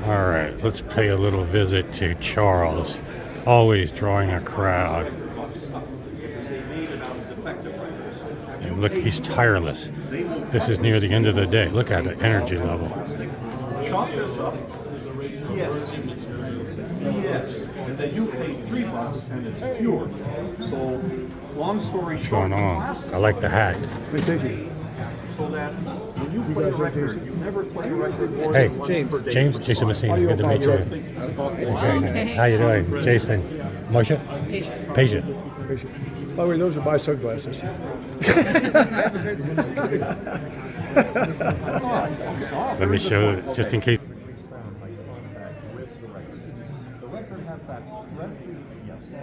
All right, let's pay a little visit to Charles, always drawing a crowd. And look, he's tireless. This is near the end of the day. Look at the energy level. Chop this up. Yes. Yes. And then you pay $3 and it's pure. So, long story What's short, going on? I like the hat. thank you. So that when you play a record, you never play a record more Hey, than once per day. James, Jason Messina, good to meet you. Okay. How you doing, Jason? Moshe? Patient. By the way, those are my sunglasses. Let me show it, just in case.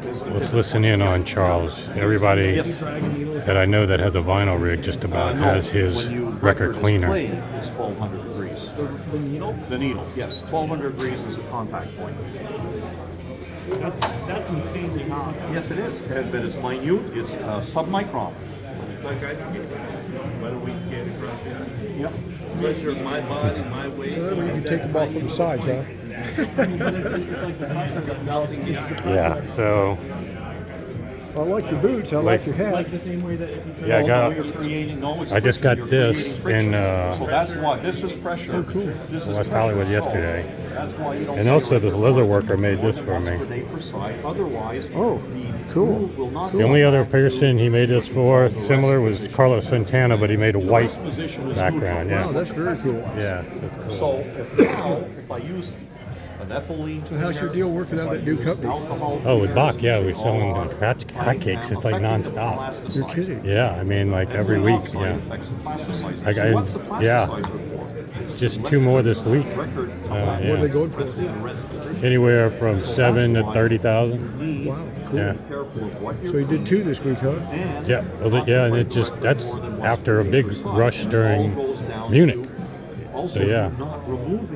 Let's listen in on Charles. Everybody that I know that has a vinyl rig just about has his record cleaner. It's 1200 degrees. The needle? The needle, yes. 1200 degrees is the contact point. That's insanely hot. Yes, it is. But it's minute. It's submicron. It's like ice skating. Why don't we skate across the ice? Yep. Measure my body, my weight. So that way you can take them off from the sides, huh? It's like the fire melting the ice. Yeah, so I like your boots. I like your hat. Like the same way that if you turn yeah, I No, got. you're creating, no, it's I just friction. got You're this creating in friction. So that's why this is pressure. Oh, cool. This is West pressure. Hollywood So yesterday. that's why you don't And play also record this more leather than worker made this once for me. per day per side. Otherwise, Oh, the cool. groove will not The only other person he made this for similar was Carlos Santana, but he made a white background. Wow, Yeah, that's very cool. yeah, so it's cool. So if I use an ethylene, So how's your deal working out that new company? Oh, with Bach, yeah, we're selling hotcakes. It's like nonstop. You're kidding. Yeah, I mean, like every week. Yeah, yeah. Just 2 more this week. What are they Yeah. going for? Anywhere from 7 to 30,000. Wow, cool. Yeah, So you did 2 this week, huh? yeah, yeah, and it just that's after a big rush during Munich. So yeah,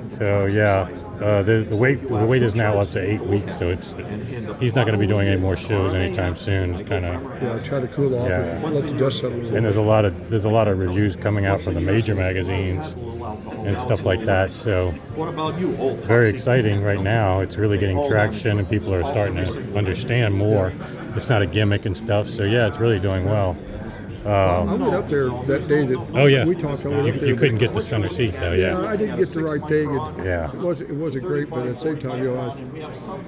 so yeah, the wait is now up to 8 weeks. So he's not going to be doing any more shows anytime soon. It's kind of. Yeah, try to cool off Yeah. and let the dust settle. And there's a lot of reviews coming out from the major magazines and stuff like that. So What about you? Oh, very exciting right now. It's really getting traction and people are starting to understand more. It's not a gimmick and stuff. So yeah, it's really doing well. I went up there that day that Oh yeah, we talked. I went up there. you couldn't get the center seat though. Yeah, Yeah, I didn't get the right thing. Yeah. It wasn't great, but at the same time,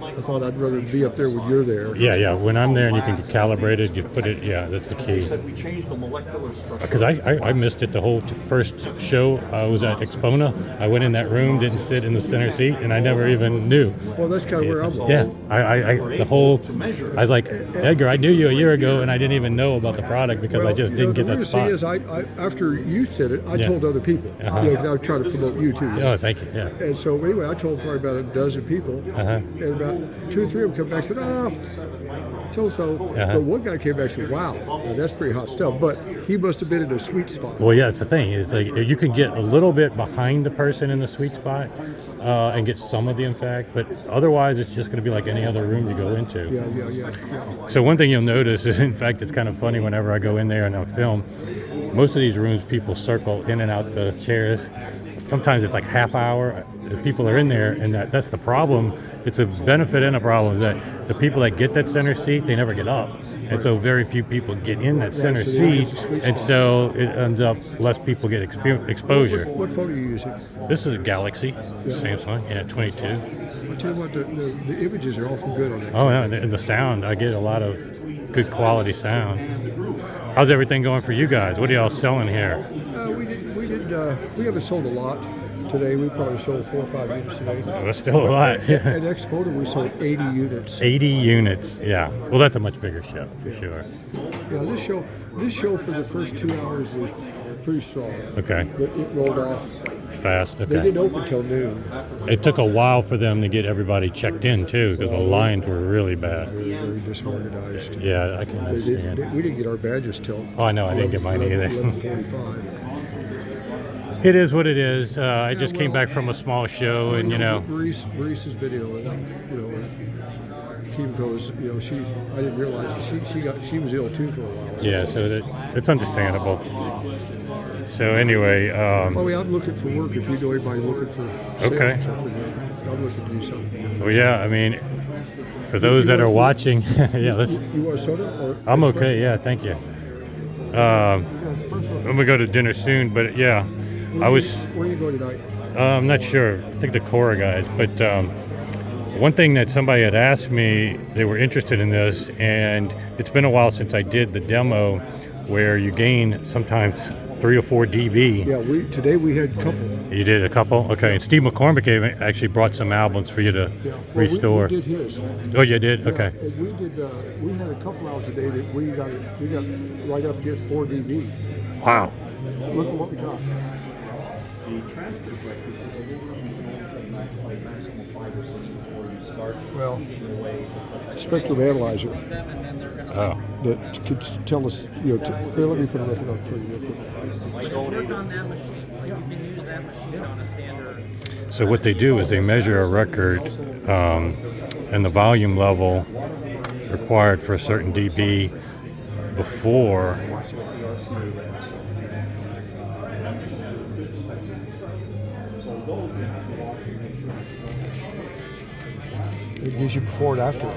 I thought I'd rather be up there when you're there. yeah. When I'm there and you can get calibrated, you put it. Yeah, that's the key. we changed the molecular structure. Because I missed it the whole first show. I was at Expona. I went in that room, didn't sit in the center seat, and I never even knew. Well, that's kind of where I'm. Yeah, I was like, Edgar, I knew you a year ago, and I didn't even know about the product because I just didn't get that The spot. reason is, after you said it, I Yeah. told other people. Uh-huh. I was trying to promote you too. Oh, thank you. Yeah. And so anyway, I told probably about a dozen people, Uh-huh. and about 2 or 3 of them come back and said, so. Uh-huh. But one guy came back and said, wow, that's pretty hot stuff. But he must have been in a sweet spot. Well, yeah, it's the thing. Is like you can get a little bit behind the person in the sweet spot and get some of the impact, but otherwise, it's just going to be like any other room you go into. Yeah. So one thing you'll notice is, in fact, it's kind of funny whenever I go in there and I film. Most of these rooms, people circle in and out the chairs. Sometimes it's like half hour. The people are in there, and that's the problem. It's a benefit and a problem that the people that get that center seat, they never get up, and so very few people get in that center so they seat, get the sweet and spot. so it ends up less people get exposure. What phone are you using? This is a Galaxy, Samsung, yeah, 22. I'll tell you what, the images are awful good on it. Oh, yeah, and the sound, I get a lot of good quality sound. How's everything going for you guys? What are y'all selling here? We haven't sold a lot today. We probably sold 4 or 5 units today. Oh, that's still a lot. At Expo, we sold 80 units. 80 units, yeah. Well, that's a much bigger show, for sure. Yeah, this show for the first 2 hours was pretty strong. Okay, But it rolled off. fast, They okay. didn't open till noon. It took a while for them to get everybody checked in, too, because the lines were really bad. They were very disorganized. Yeah, I can understand. We didn't get our badges till Oh, I know, I didn't get mine either. 11:45. It is what it is. I just came back from a small show, and, Maurice has been ill. Kimiko's, I didn't realize she was ill too for a while. yeah, so it's understandable. So anyway, Well, I'm looking for work. If you know anybody looking for sales Okay. or something, I'm looking to do something. well, yeah, I mean, for those that are watching, yeah, let's. You want soda? Or I'm okay. Yeah, thank you. I'm gonna go to dinner soon, but yeah, I was. Where are you going tonight? I'm not sure. I think the Cora guys, but one thing that somebody had asked me, they were interested in this, and it's been a while since I did the demo, where you gain sometimes 3 or 4 dB. Yeah, today we had a couple. You did a couple? Okay. And Steve McCormick actually brought some albums for you to Yeah. Well, restore. We did his. Oh, you did? Okay. Yeah, and we did. We had a couple hours a day that we got right up against 4 dB. Wow. Look at what we got. The transcript records is a little maximum 5 or 6 before you start. Well, spectrum analyzer Oh. that could tell us. Here, let me put a record on for you. Real quick. Worked on that machine. Like you can use that machine on a standard. So what they do is they measure a record and the volume level required for a certain dB before. It gives you before and after.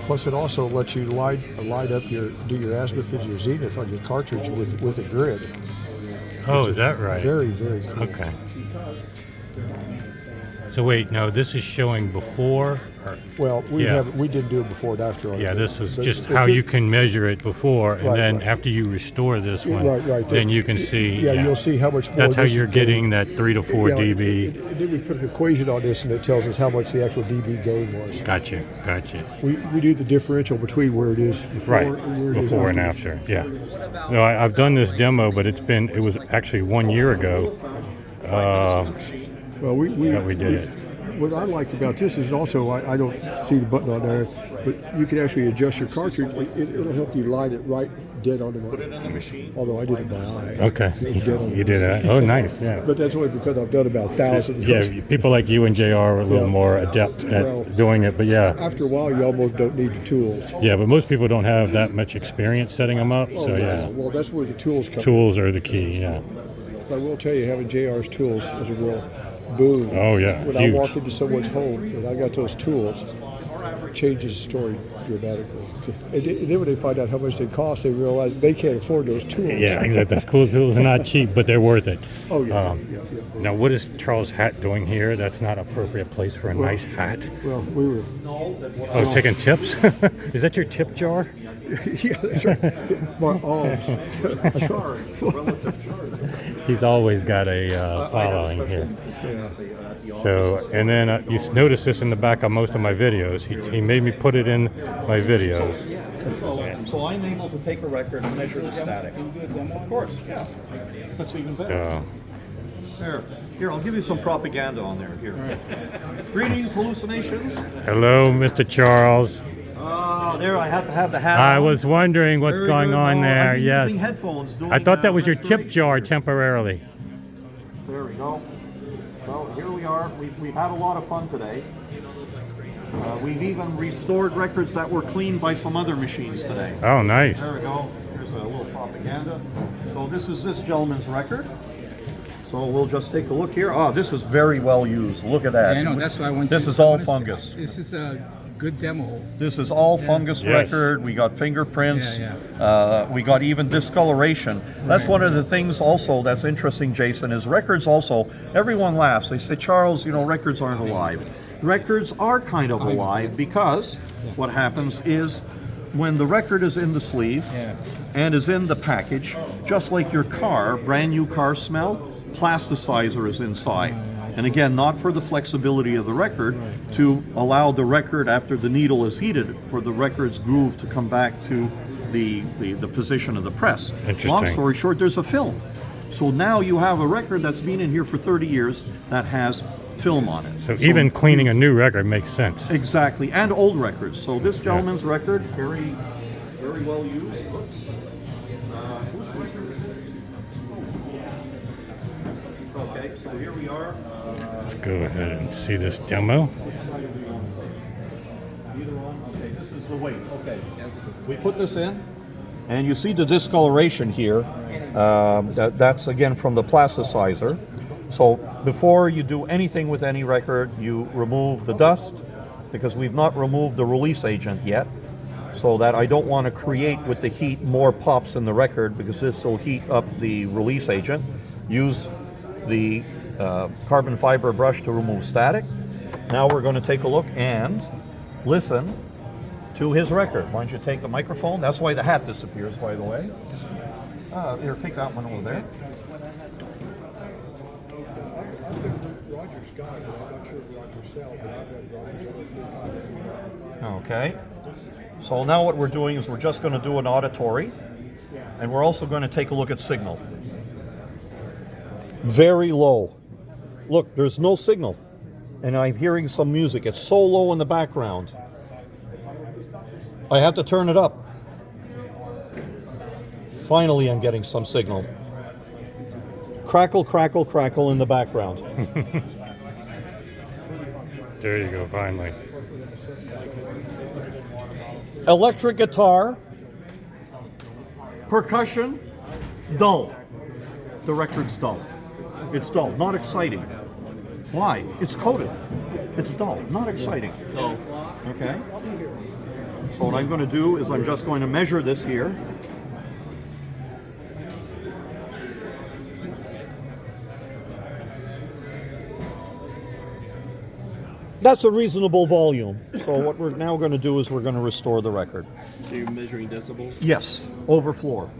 Plus, it also lets you light up do your azimuth and your zenith on your cartridge with a grid. Oh, is that right? Very, very cool. Okay. So wait, no, this is showing before. Or, Well, Yeah. we didn't do it before and after. On yeah, it. this was But just if how it- you can measure it before, and Right, then right. after you restore this one, Right. then you can see. Yeah, you'll see how much more. That's how this you're is getting. getting that 3 to 4 Yeah, dB. and then we put an equation on this, and it tells us how much the actual dB gain was. Gotcha. We do the differential between where it is before, Right, and where it is before and afterwards. after. Yeah. No, I've done this demo, but it was actually 1 year ago. Well, That we did it. What I like about this is also I don't see the button on there, but you can actually adjust your cartridge. It'll help you line it right dead on the mark. Although I did it by eye. Okay. It was dead on You did that. Oh, nice. Yeah. But that's only because I've done about thousands. Yeah, people like you and JR are a little Yeah. more adept at Well- doing it, but yeah. After a while, you almost don't need the tools. Yeah, but most people don't have that much experience setting them up, so Oh, yeah. Well, that's where the tools come. Tools are the key, yeah. I will tell you, having JR's tools is a real boon. Oh, yeah, When huge. I walk into someone's home and I got those tools, it changes the story dramatically. And then when they find out how much they cost, they realize they can't afford those tools. Yeah, exactly. That's cool. Tools are not cheap, but they're worth it. Oh, yeah. Yeah. Now, what is Charles' hat doing here? That's not an appropriate place for a nice hat. Well, we were. Oh, taking tips? Is that your tip jar? Yeah, that's right. He's always got a following here. So, and then you notice this in the back of most of my videos. He made me put it in my videos. So I'm able to take a record and measure the static. Of course, yeah. That's even better. So, Here, I'll give you some propaganda on there. Here. Greetings, hallucinations. hello, Mr. Charles. There, I have to have the hat I on. was wondering what's Very going good. on Oh, there. I've been Yes. using headphones doing I thought that was your tip restoration. jar temporarily. There we go. Well, here we are. We've had a lot of fun today. We've even restored records that were cleaned by some other machines today. Oh, nice. There we go. Here's a little propaganda. So this is this gentleman's record. So we'll just take a look here. Oh, this is very well used. Look at that. Yeah, I know. That's why I want This you. is all I wanna fungus. This is a good demo. This is all fungus Yes. record. We got fingerprints. Yeah, We got even discoloration. That's one of the things also that's interesting, Jason, is records also, everyone laughs. They say, Charles, records aren't alive. Records are kind of alive because what happens is when the record is in the sleeve and is in the package, just like your car, brand new car smell, plasticizer is inside. And again, not for the flexibility of the record, to allow the record, after the needle is heated, for the record's groove to come back to the position of the press. Interesting. Long story short, there's a film. So now you have a record that's been in here for 30 years that has film on it. So even cleaning a new record makes sense. Exactly, and old records. So this gentleman's record, very, very well used. Whoops. Whose record is this? Okay. Okay, so here we are. Let's go ahead and see this demo. Either one. Okay, this is the weight. Okay, we put this in, and you see the discoloration here. That's again from the plasticizer. So before you do anything with any record, you remove the dust, because we've not removed the release agent yet, so that I don't want to create with the heat more pops in the record, because this will heat up the release agent. Use the carbon fiber brush to remove static. Now we're going to take a look and listen to his record. Why don't you take the microphone? That's why the hat disappears, by the way. Here, take that one over there. Roger's got it. I'm not sure if Roger sells, but I've had Roger's other Okay. So now what we're doing is we're just going to do an auditory, and we're also going to take a look at signal. Very low. Look, there's no signal, and I'm hearing some music. It's so low in the background. I have to turn it up. Finally, I'm getting some signal. Crackle, crackle, crackle in the background. There you go, finally. Electric guitar, percussion, dull. The record's dull. It's dull, not exciting. Why? It's coated. It's dull, not exciting. Dull. Okay? So what I'm going to do is I'm just going to measure this here. That's a reasonable volume. So what we're now going to do is we're going to restore the record. So you're measuring decibels? Yes, over floor.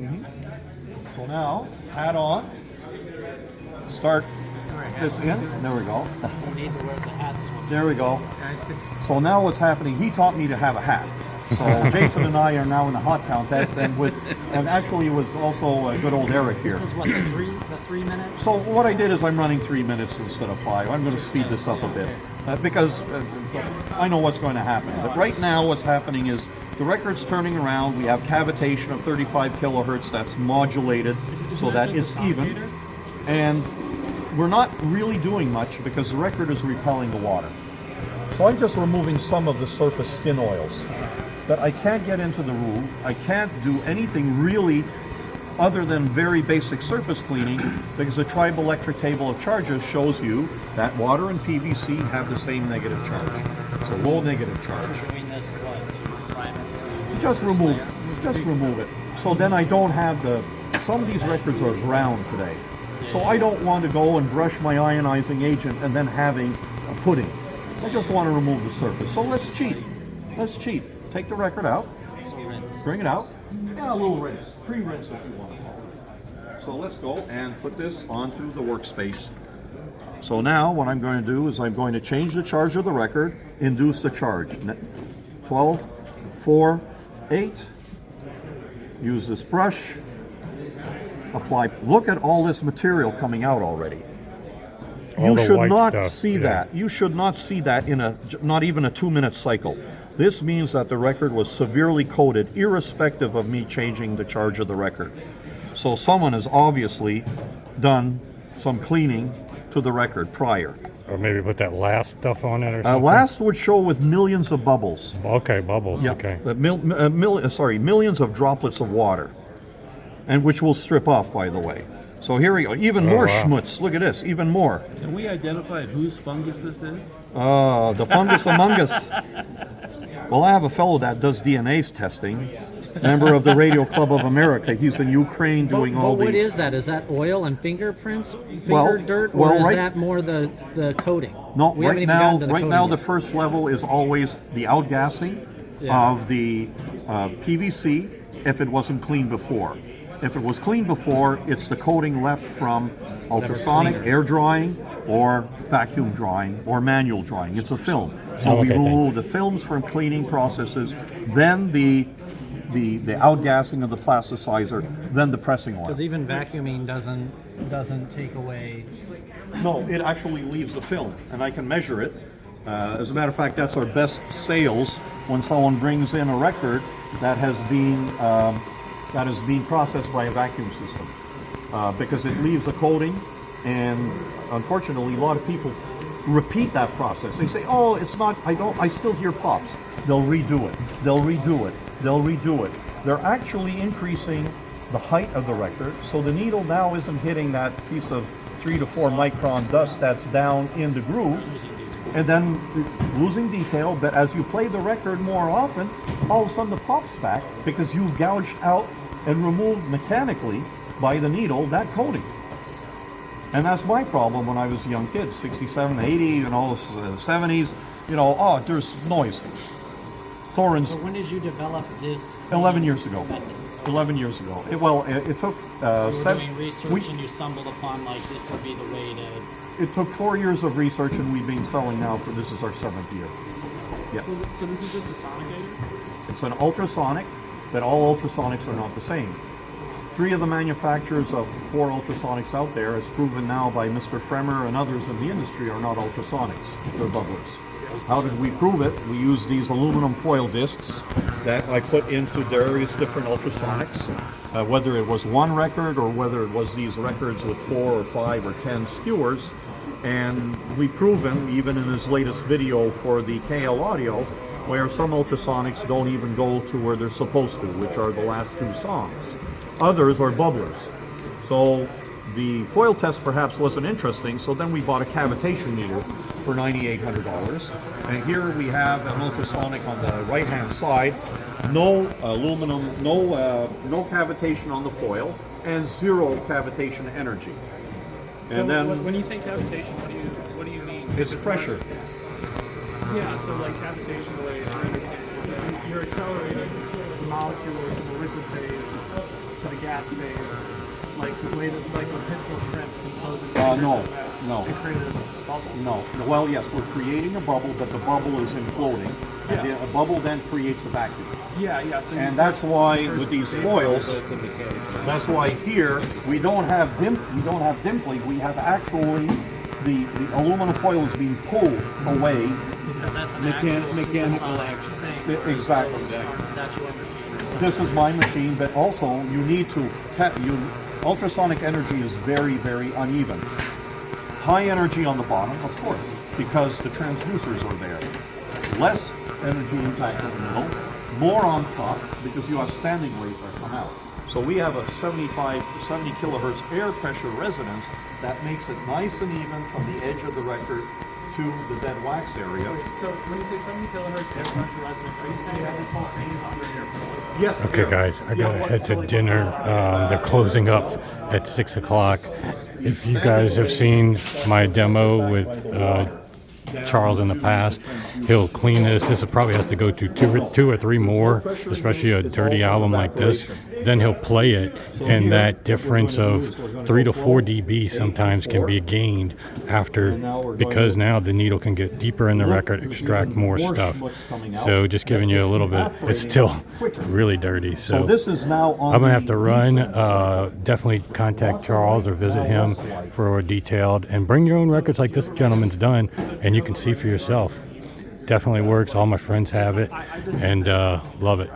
So now, hat on. Start this in. There we go. There we go. So now what's happening, he taught me to have a hat. So Jason and I are now in the hot contest, and actually it was also good old Eric here. This is what, the 3 minutes? So what I did is I'm running 3 minutes instead of 5. I'm going to speed this up a bit because I know what's going to happen. But right now what's happening is the record's turning around. We have cavitation of 35 kilohertz that's modulated so that it's even. And we're not really doing much because the record is repelling the water. So I'm just removing some of the surface skin oils. But I can't get into the room. I can't do anything really other than very basic surface cleaning, because the triboelectric table of charges shows you that water and PVC have the same negative charge. It's a low negative charge. Doing this, what, to prime it? Just remove it. So then I don't have some of these records are brown today. So I don't want to go and brush my ionizing agent and then having a pudding. I just want to remove the surface. So let's cheat. Take the record out. So rinse. Bring it out. Yeah, a little rinse. Pre-rinse if you want to call it. So let's go and put this onto the workspace. So now what I'm going to do is I'm going to change the charge of the record, induce the charge. 12, 4, 8. Use this brush. Apply. Look at all this material coming out already. All You the should white not stuff, see yeah. that. You should not see that in not even a 2-minute cycle. This means that the record was severely coated, irrespective of me changing the charge of the record. So someone has obviously done some cleaning to the record prior. Or maybe put that last stuff on it or something? Last would show with millions of bubbles. Okay, bubbles, Yeah, okay. millions of droplets of water, and which will strip off, by the way. So here we go. Even more wow. schmutz. Look at this. Even more. Can we identify whose fungus this is? The fungus among us. Well, I have a fellow that does DNA testing, member of the Radio Club of America. He's in Ukraine doing all But what the. is that? Is that oil and fingerprints, Well- dirt, or well, is right- that more the coating? No, We haven't right even now, gotten to the right coating now, the yet. first level is always the outgassing Yeah. of the PVC if it wasn't cleaned before. If it was cleaned before, it's the coating left from ultrasonic air drying or vacuum drying or manual drying. It's a film. So we Okay, remove the films from cleaning processes, then the outgassing of the plasticizer, then the pressing oil. Because even vacuuming doesn't take away. No, it actually leaves the film, and I can measure it. As a matter of fact, that's our best sales when someone brings in a record that has been processed by a vacuum system, because it leaves a coating, And unfortunately, a lot of people repeat that process. They say, "Oh, it's not. I still hear pops." They'll redo it. They'll redo it. They'll redo it. They're actually increasing the height of the record, so the needle now isn't hitting that piece of 3 to 4 micron dust that's down in the groove, and then losing detail. But as you play the record more often, all of a sudden the pop's back because you've gouged out and removed mechanically by the needle that coating. And that's my problem when I was a young kid, 67, 80, 70s, oh, there's noise. Thorns. So when did you develop this? 11 years ago. method? 11 years ago. It took You were doing research we- and you stumbled upon like this would be the way to. it took 4 years of research, and we've been selling now for this is our 7th year. Yeah. So this is just a sonic gator? It's an ultrasonic, but all ultrasonics are not the same. 3 of the manufacturers of 4 ultrasonics out there, as proven now by Mr. Fremer and others in the industry, are not ultrasonics. They're bubblers. How did we prove it? We used these aluminum foil discs that I put into various different ultrasonics, whether it was one record or whether it was these records with 4 or 5 or 10 skewers. And we've proven, even in his latest video for the KL audio, where some ultrasonics don't even go to where they're supposed to, which are the last 2 songs. Others are bubblers. So the foil test perhaps wasn't interesting, so then we bought a cavitation meter for $9,800. And here we have an ultrasonic on the right-hand side, no aluminum, no cavitation on the foil, and 0 cavitation energy. So And then when you say cavitation, what do you mean? it's pressure. Yeah, so like cavitation, the way I understand it, you're accelerating the molecules from the liquid phase to the gas phase, like the way that like a pistol shrimp composes. No. It created a bubble. No. Well, yes, we're creating a bubble, but the bubble is imploding. And Yeah. a bubble then creates a vacuum. Yeah. So And that's why with these foils, that's why here we don't have dimpling. We have actually the aluminum foil is being pulled away. Because that's an Mechanical actual action. thing. Exactly. That's your machine. This is my machine, but also you need to ultrasonic energy is very, very uneven. High energy on the bottom, of course, because the transducers are there. Less energy impact in the middle, more on top because you have standing waves that come out. So we have a 70 kilohertz air pressure resonance that makes it nice and even from the edge of the record to the dead wax area. So when you say 70 kilohertz air pressure resonance, are you saying that this whole thing is under air pressure? Yes. Okay, guys, I gotta head to dinner. They're closing up at 6 o'clock. If you guys have seen my demo with Charles in the past, he'll clean this. This probably has to go to two or three more, especially a dirty album like this. Then he'll play it, and that difference of 3 to 4 dB sometimes can be gained after, because now the needle can get deeper in the record, extract more stuff. So just giving you a little bit. It's still really dirty. So this is now on I'm gonna have to run. Definitely contact Charles or visit him for a detailed, and bring your own records like this gentleman's done, and you can see for yourself. Definitely works. All my friends have it, and love it.